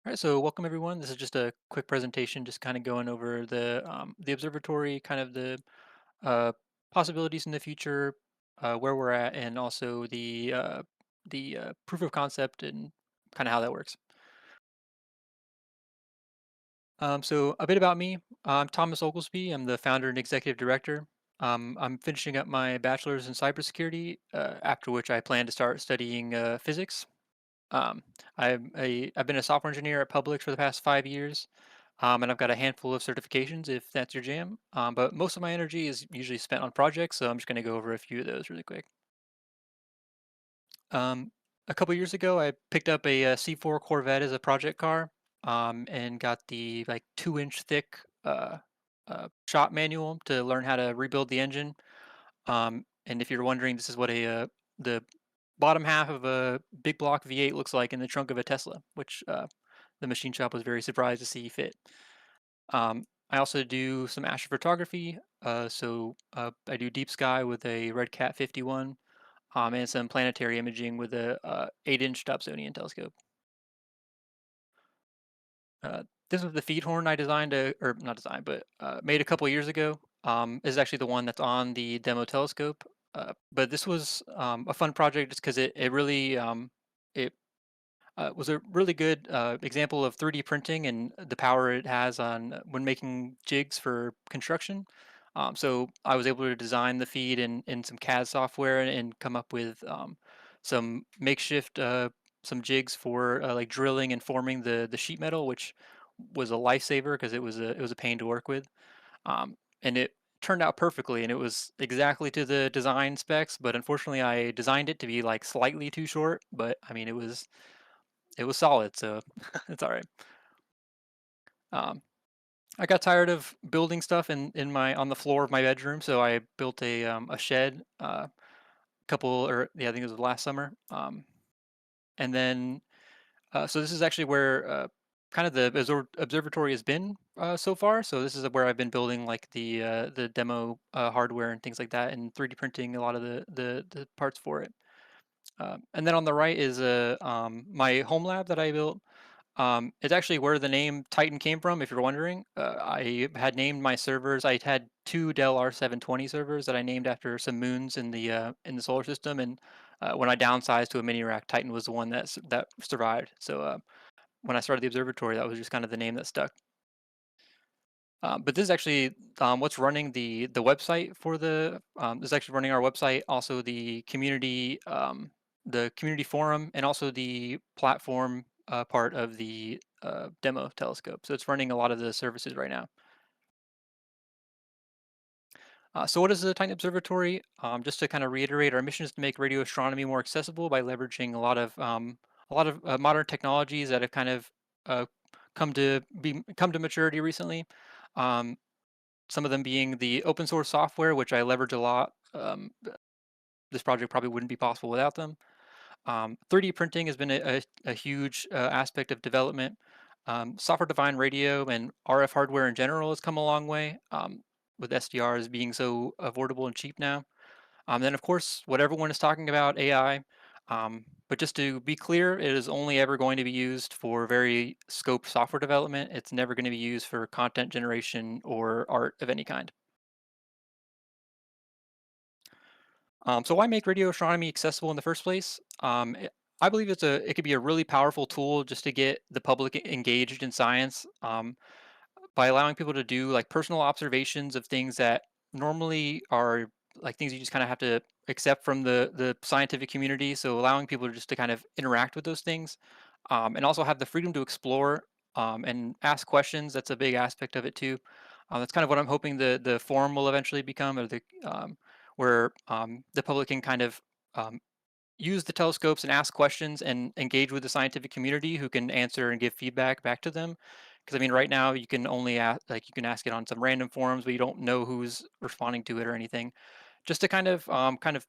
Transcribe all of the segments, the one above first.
All right, so welcome everyone. This is just a quick presentation, just kind of going over the observatory, kind of the uh, possibilities in the future, where we're at, and also the proof of concept and kind of how that works. So a bit about me. I'm Thomas Oglesby. I'm the founder and executive director. I'm finishing up my bachelor's in cybersecurity, after which I plan to start studying physics. Um, I've been a software engineer at Publix for the past 5 years, and I've got a handful of certifications if that's your jam. But most of my energy is usually spent on projects, so I'm just going to go over a few of those really quick. Um, a couple years ago, I picked up a C4 Corvette as a project car, and got the like 2-inch thick shop manual to learn how to rebuild the engine. And if you're wondering, this is what the bottom half of a big block V8 looks like in the trunk of a Tesla, which the machine shop was very surprised to see fit. I also do some astrophotography. So I do deep sky with a Red Cat 51, and some planetary imaging with a 8-inch Dobsonian telescope. This was the feed horn I designed, or not designed, but made a couple years ago. This is actually the one that's on the demo telescope. But this was a fun project just because it really it was a really good example of 3D printing and the power it has on when making jigs for construction. So I was able to design the feed in some CAD software and come up with some makeshift some jigs for like drilling and forming the sheet metal, which was a lifesaver because it was a pain to work with. And it turned out perfectly, and it was exactly to the design specs. But unfortunately, I designed it to be like slightly too short. But I mean, it was solid, so it's all right. Um, I got tired of building stuff in my on the floor of my bedroom, so I built a shed. Couple or yeah, I think it was last summer. And then so this is actually where kind of the observatory has been so far. So this is where I've been building like the demo hardware and things like that, and 3D printing a lot of the parts for it. And then on the right is my home lab that I built. It's actually where the name Titan came from, if you're wondering. I had named my servers. I had two Dell R720 servers that I named after some moons in the solar system, and when I downsized to a mini rack, Titan was the one that survived. So when I started the observatory, that was just kind of the name that stuck. But this is actually what's running the website for the. This is actually running our website, also the community forum, and also the platform part of the demo telescope. So it's running a lot of the services right now. So what is the Titan Observatory? Just to kind of reiterate, our mission is to make radio astronomy more accessible by leveraging a lot of modern technologies that have kind of uh, come to maturity recently. Um, some of them being the open source software, which I leverage a lot. This project probably wouldn't be possible without them. 3D printing has been a huge aspect of development. Software-defined radio and RF hardware in general has come a long way, with SDRs being so affordable and cheap now. Then, of course, what everyone is talking about, AI. But just to be clear, it is only ever going to be used for very scoped software development. It's never going to be used for content generation or art of any kind. So why make radio astronomy accessible in the first place? I believe it could be a really powerful tool just to get the public engaged in science, by allowing people to do like personal observations of things that normally are like things you just kind of have to accept from the scientific community. So allowing people just to kind of interact with those things, and also have the freedom to explore and ask questions. That's a big aspect of it too. That's kind of what I'm hoping the forum will eventually become, or the where the public can kind of um, use the telescopes and ask questions and engage with the scientific community who can answer and give feedback back to them. Because I mean, right now you can only ask, like you can ask it on some random forums, but you don't know who's responding to it or anything. Just to kind of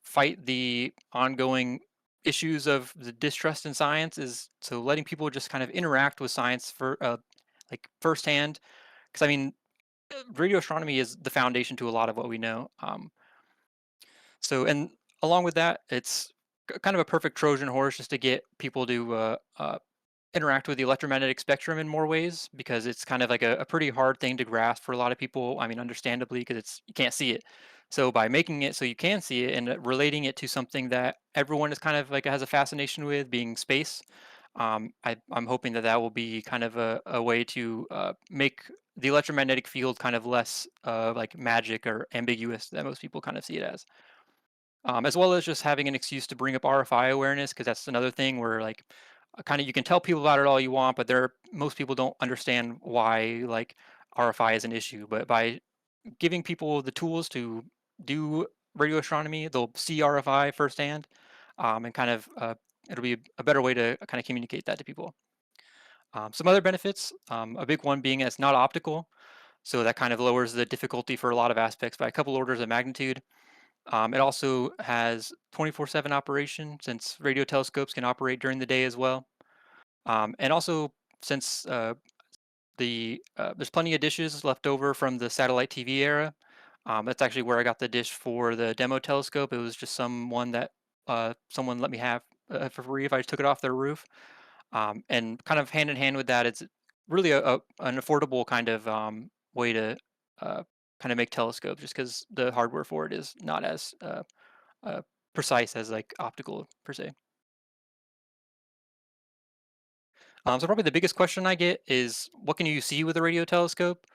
fight the ongoing issues of the distrust in science, is so letting people just kind of interact with science for like firsthand. Because I mean, radio astronomy is the foundation to a lot of what we know. And along with that, it's kind of a perfect Trojan horse just to get people to interact with the electromagnetic spectrum in more ways because it's kind of like a pretty hard thing to grasp for a lot of people. I mean, understandably, because it's you can't see it. So by making it so you can see it and relating it to something that everyone is kind of like has a fascination with, being space, I'm hoping that that will be kind of a way to make the electromagnetic field kind of less like magic or ambiguous that most people kind of see it as well as just having an excuse to bring up RFI awareness, because that's another thing where like kind of you can tell people about it all you want, but most people don't understand why like RFI is an issue. But by giving people the tools to do radio astronomy, they'll see RFI firsthand, and kind of it'll be a better way to kind of communicate that to people. Some other benefits, a big one being it's not optical, so that kind of lowers the difficulty for a lot of aspects by a couple orders of magnitude. It also has 24/7 operation since radio telescopes can operate during the day as well. And also, since there's plenty of dishes left over from the satellite TV era, that's actually where I got the dish for the demo telescope. It was just someone that someone let me have for free if I just took it off their roof. And kind of hand in hand with that, it's really an affordable kind of way to uh, kind of make telescopes, just because the hardware for it is not as uh, precise as like optical per se. So probably the biggest question I get is, what can you see with a radio telescope?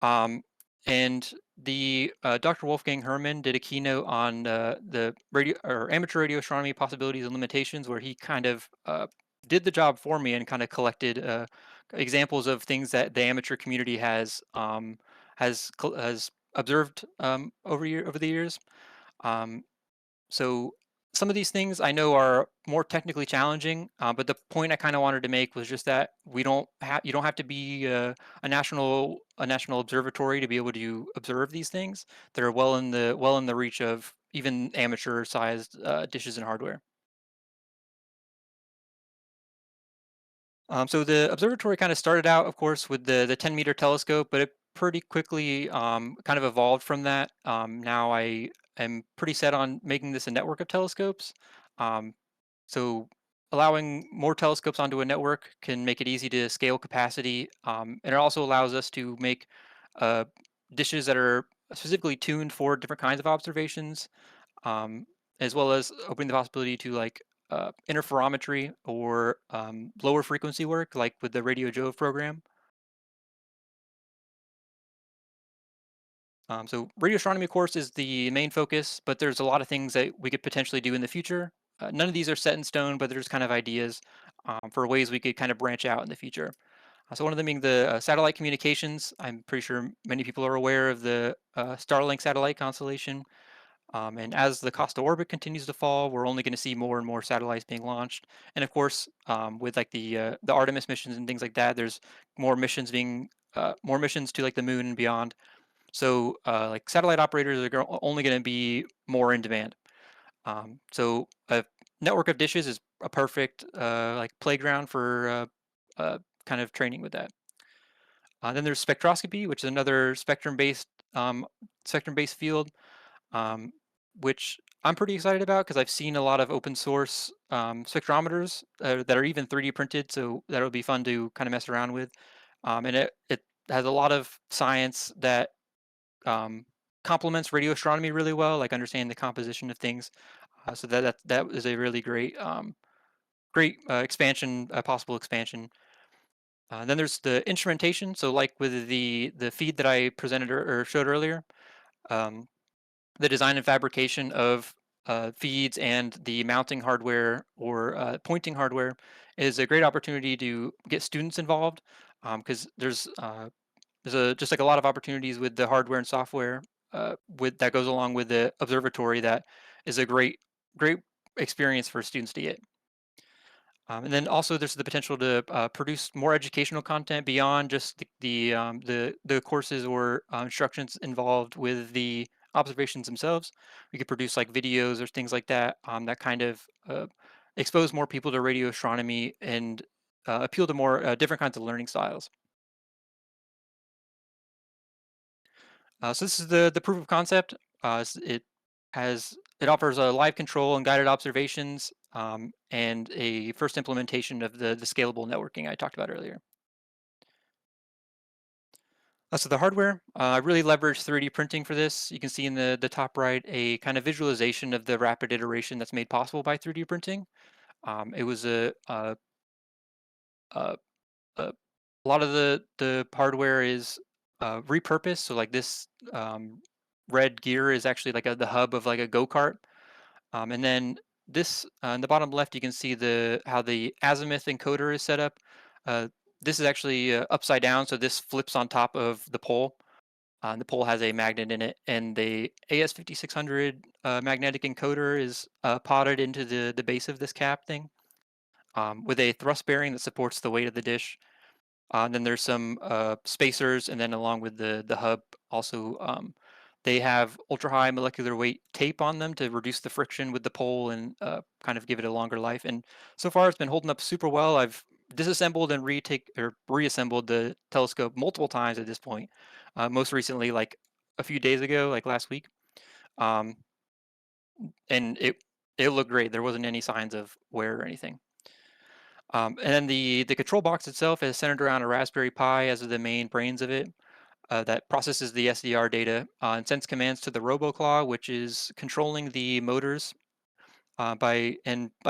Um, and the Dr. Wolfgang Herrmann did a keynote on the radio or amateur radio astronomy possibilities and limitations, where he kind of did the job for me and kind of collected examples of things that the amateur community has observed over the years. Um, So some of these things I know are more technically challenging, but the point I kind of wanted to make was just that you don't have to be a national observatory to be able to observe these things that are well in the reach of even amateur sized dishes and hardware. So the observatory kind of started out, of course, with the 10-meter telescope, but it pretty quickly kind of evolved from that. Now I am pretty set on making this a network of telescopes. Um, so allowing more telescopes onto a network can make it easy to scale capacity, and it also allows us to make uh, dishes that are specifically tuned for different kinds of observations, um, as well as opening the possibility to like interferometry or lower frequency work, like with the Radio Jove program. So radio astronomy, of course, is the main focus, but there's a lot of things that we could potentially do in the future. None of these are set in stone, but there's kind of ideas for ways we could kind of branch out in the future. So one of them being the satellite communications. I'm pretty sure many people are aware of the Starlink satellite constellation. And as the cost of orbit continues to fall, we're only going to see more and more satellites being launched. And of course, with like the Artemis missions and things like that, there's more missions to like the moon and beyond. So like satellite operators are only going to be more in demand. So a network of dishes is a perfect like playground for kind of training with that. Then there's spectroscopy, which is another um, spectrum-based field, um, which I'm pretty excited about because I've seen a lot of open source spectrometers that are even 3D printed, so that'll be fun to kind of mess around with. And it has a lot of science that um, complements radio astronomy really well, like understanding the composition of things. So that is a really great expansion, possible expansion. Then there's the instrumentation. So like with the feed that I presented or showed earlier, um, the design and fabrication of feeds and the mounting hardware or pointing hardware is a great opportunity to get students involved because there's just like a lot of opportunities with the hardware and software with that goes along with the observatory that is a great experience for students to get. And then also there's the potential to produce more educational content beyond just the courses or instructions involved with the observations themselves. We could produce like videos or things like that that kind of expose more people to radio astronomy and appeal to more different kinds of learning styles. So this is the proof of concept. It has it offers a live control and guided observations, and a first implementation of the scalable networking I talked about earlier. So the hardware, I really leveraged 3D printing for this. You can see in the top right a kind of visualization of the rapid iteration that's made possible by 3D printing. It was a, a lot of the hardware is repurposed. So like this red gear is actually like the hub of like a go-kart. And then this in the bottom left, you can see the how the azimuth encoder is set up. Uh, this is actually upside down, so this flips on top of the pole. The pole has a magnet in it, and the AS5600 magnetic encoder is potted into the base of this cap thing with a thrust bearing that supports the weight of the dish. And then there's some spacers, and then along with the hub, also they have ultra high molecular weight tape on them to reduce the friction with the pole and kind of give it a longer life. And so far, it's been holding up super well. I've disassembled and reassembled the telescope multiple times at this point. Most recently, like a few days ago, like last week, um, and it looked great. There wasn't any signs of wear or anything. And then the control box itself is centered around a Raspberry Pi as the main brains of it that processes the SDR data and sends commands to the RoboClaw, which is controlling the motors. By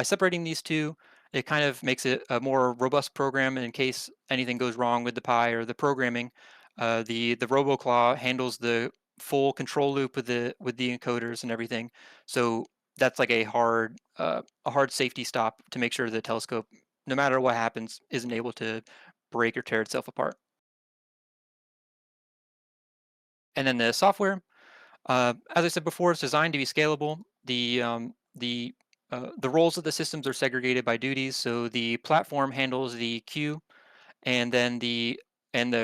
separating these two, it kind of makes it a more robust program in case anything goes wrong with the Pi or the programming. The RoboClaw handles the full control loop with the encoders and everything. So that's like a hard safety stop to make sure the telescope, no matter what happens, isn't able to break or tear itself apart. And then the software, as I said before, it's designed to be scalable. The roles of the systems are segregated by duties. So the platform handles the queue, and then the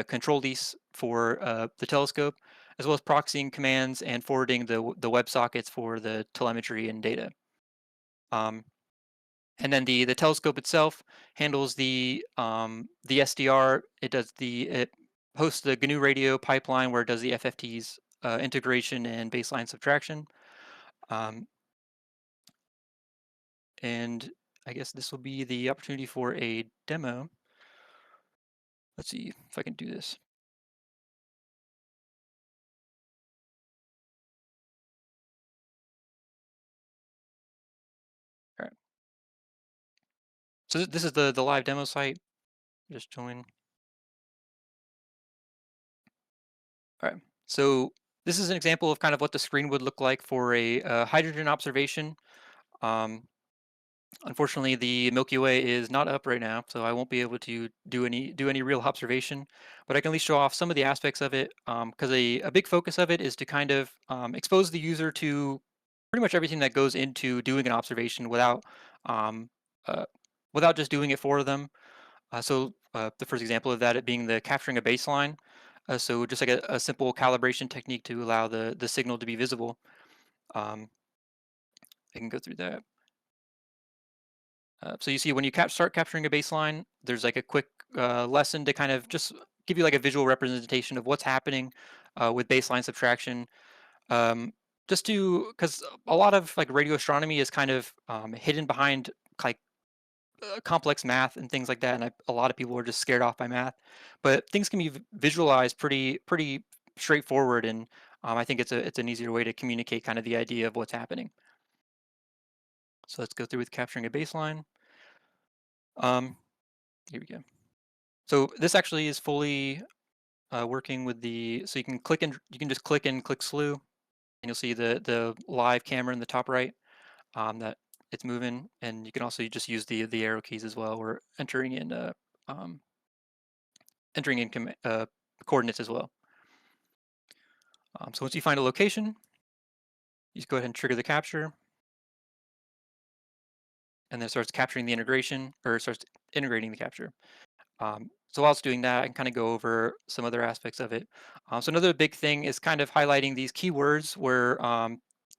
control lease for the telescope, as well as proxying commands and forwarding the web sockets for the telemetry and data. Um, and then the telescope itself handles the SDR. It hosts the GNU radio pipeline where it does the FFTs integration and baseline subtraction. Um, and I guess this will be the opportunity for a demo. Let's see if I can do this. All right. So this is the live demo site. Just join. All right. So this is an example of kind of what the screen would look like for a hydrogen observation. Um, Unfortunately, the Milky Way is not up right now, so I won't be able to do any real observation. But I can at least show off some of the aspects of it, because a big focus of it is to kind of expose the user to pretty much everything that goes into doing an observation um, uh, without just doing it for them. The first example of that it being the capturing a baseline. So just like a simple calibration technique to allow the signal to be visible. Um, I can go through that. So you see when you start capturing a baseline, there's like a quick lesson to kind of just give you like a visual representation of what's happening with baseline subtraction. Um, just to, because a lot of like radio astronomy is kind of hidden behind like complex math and things like that, and a lot of people are just scared off by math. But things can be visualized pretty straightforward, and I think it's an easier way to communicate kind of the idea of what's happening. So let's go through with capturing a baseline. Um, Here we go. So this actually is fully working with so you can just click and click slew, and you'll see the live camera in the top right that it's moving, and you can also just use the arrow keys as well, or um, entering in coordinates as well. So once you find a location, you just go ahead and trigger the capture, and then it starts capturing the integration, or it starts integrating the capture. So while it's doing that, I can kind of go over some other aspects of it. So another big thing is kind of highlighting these keywords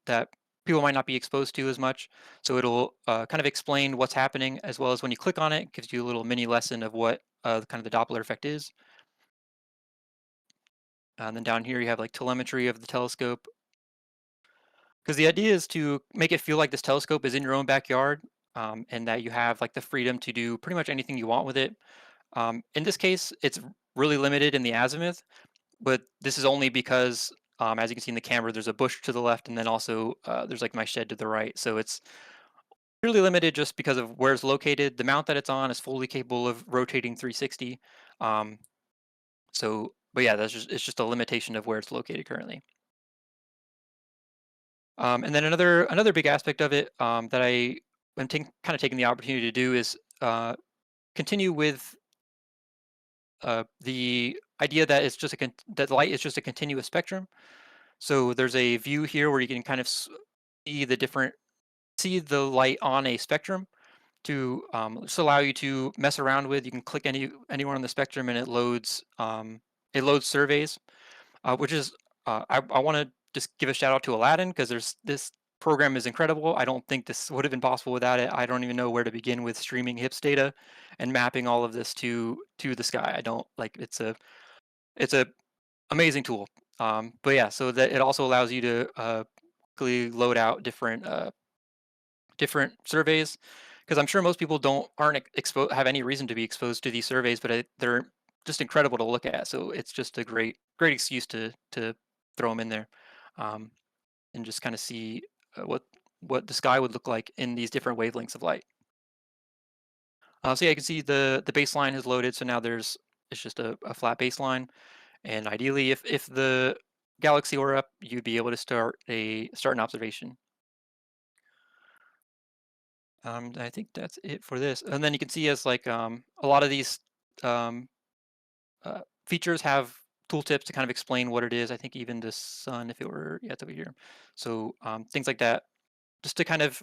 that people might not be exposed to as much. So it'll kind of explain what's happening, as well as when you click on it, it gives you a little mini lesson of what kind of the Doppler effect is. And then down here you have like telemetry of the telescope. Because the idea is to make it feel like this telescope is in your own backyard, and that you have like the freedom to do pretty much anything you want with it. In this case, it's really limited in the azimuth, but this is only because, as you can see in the camera, there's a bush to the left, and then also there's like my shed to the right. So it's really limited just because of where it's located. The mount that it's on is fully capable of rotating 360. Um, but yeah, it's just a limitation of where it's located currently. And then another big aspect of it that I'm kind of taking the opportunity to do is continue with the idea that that light is just a continuous spectrum. So there's a view here where you can kind of see see the light on a spectrum to just allow you to mess around with. You can click anywhere on the spectrum and it loads surveys, which is I want to just give a shout out to Aladdin because there's this program is incredible. I don't think this would have been possible without it. I don't even know where to begin with streaming HIPS data and mapping all of this to the sky. I don't like it's a amazing tool. But yeah, so that it also allows you to quickly load out different surveys because I'm sure most people don't aren't exposed have any reason to be exposed to these surveys, but they're just incredible to look at. So it's just a great excuse to throw them in there, um, and just kind of see what the sky would look like in these different wavelengths of light. So yeah, you can see the baseline has loaded. So now it's just a flat baseline, and ideally, if the galaxy were up, you'd be able to start an observation. I think that's it for this. And then you can see as like a lot of these um, features have tooltips to kind of explain what it is. I think even the sun, if it were, yeah, it's over here. So things like that, just to kind of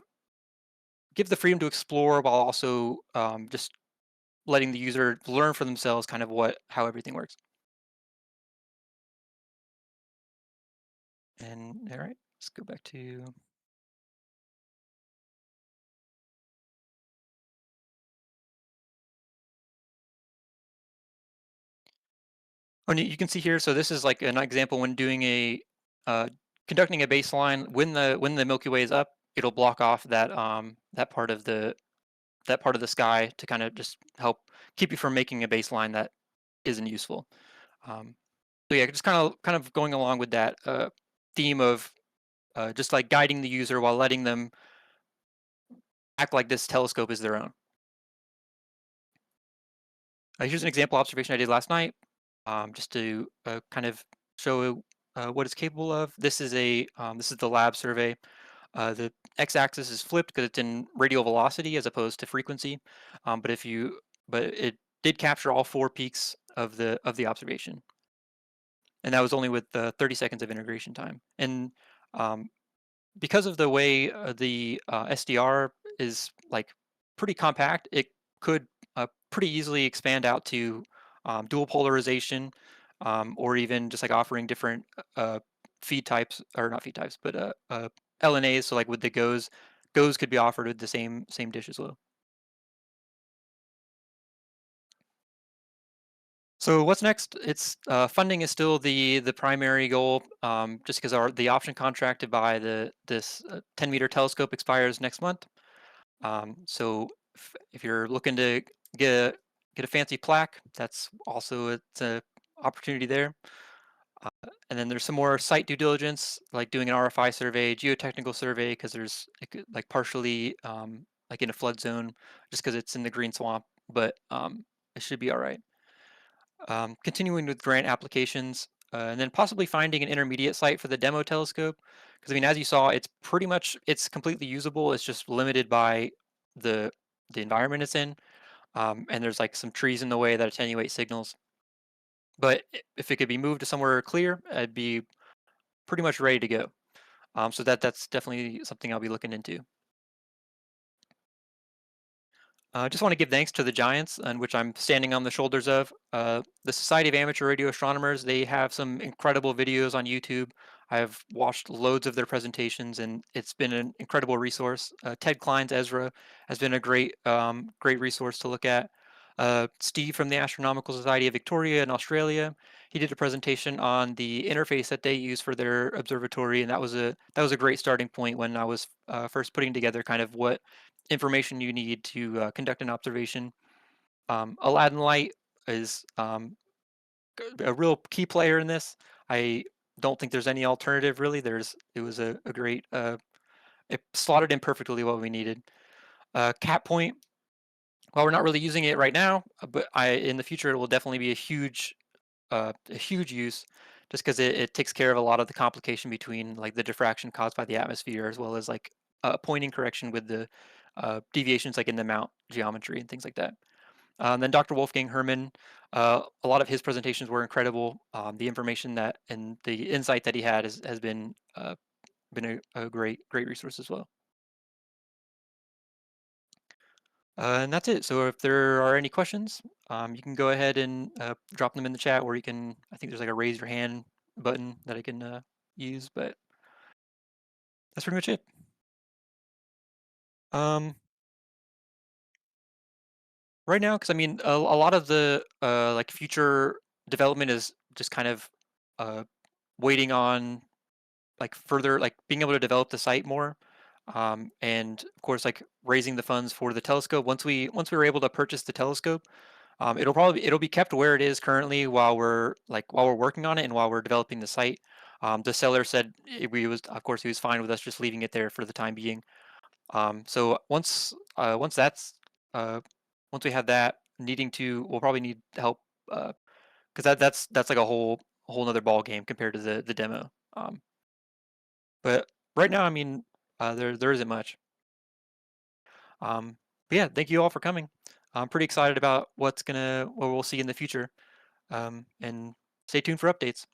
give the freedom to explore while also just letting the user learn for themselves kind of how everything works. And all right, let's go back to. And you can see here, so this is like an example when doing uh, conducting a baseline. When the Milky Way is up, it'll block off that part of the sky to kind of just help keep you from making a baseline that isn't useful. Um, so yeah, just kind of going along with that theme of just like guiding the user while letting them act like this telescope is their own. Here's an example observation I did last night, just to kind of show what it's capable of. This is the lab survey. The x-axis is flipped because it's in radial velocity as opposed to frequency. But if you but it did capture all four peaks of the observation, and that was only with 30 seconds of integration time. And um, because of the way the SDR is like pretty compact, it could pretty easily expand out to dual polarization, or even just like offering different feed types, or not feed types, but LNAs. So like with the GOES could be offered with the same dish as well. So what's next? It's funding is still the primary goal, just because our the option contract to buy the this 10-meter telescope expires next month. So if you're looking to get a get a fancy plaque, that's also it's a opportunity there. And then there's some more site due diligence, like doing an RFI survey, geotechnical survey, because like partially like in a flood zone, just because it's in the green swamp, but it should be all right. Continuing with grant applications, and then possibly finding an intermediate site for the demo telescope. Because I mean, as you saw, it's completely usable. It's just limited by the the environment it's in, and there's like some trees in the way that attenuate signals. But if it could be moved to somewhere clear, I'd be pretty much ready to go. So that's definitely something I'll be looking into. I just want to give thanks to the giants, on which I'm standing on the shoulders of. The Society of Amateur Radio Astronomers, they have some incredible videos on YouTube. I've watched loads of their presentations, and it's been an incredible resource. Ted Klein's Ezra has been a great resource to look at. Steve from the Astronomical Society of Victoria in Australia. He did a presentation on the interface that they use for their observatory, and that was a great starting point when I was first putting together kind of what information you need to conduct an observation. Aladdin Light is a real key player in this. I don't think there's any alternative really. It was a great it slotted in perfectly what we needed. Cat Point, while we're not really using it right now, but in the future it will definitely be a huge use, just because it takes care of a lot of the complication between like the diffraction caused by the atmosphere, as well as like pointing correction with the deviations like in the mount geometry and things like that. Then Dr. Wolfgang Herrmann, a lot of his presentations were incredible. The information that and the insight that he had has been a great resource as well. And that's it. So if there are any questions, you can go ahead and drop them in the chat, or you can. I think there's like a raise your hand button that I can use, but that's pretty much it. Um, right now, because I mean, a lot of the like future development is just kind of uh, waiting on like further like being able to develop the site more, and of course like raising the funds for the telescope. Once we were able to purchase the telescope, it'll be kept where it is currently while we're working on it and while we're developing the site. The seller said we was of course he was fine with us just leaving it there for the time being. So once that's uh, once we have that, we'll probably need help because that's like a whole nother ball game compared to the demo. But right now, I mean, there isn't much. But yeah, thank you all for coming. I'm pretty excited about what we'll see in the future. And stay tuned for updates.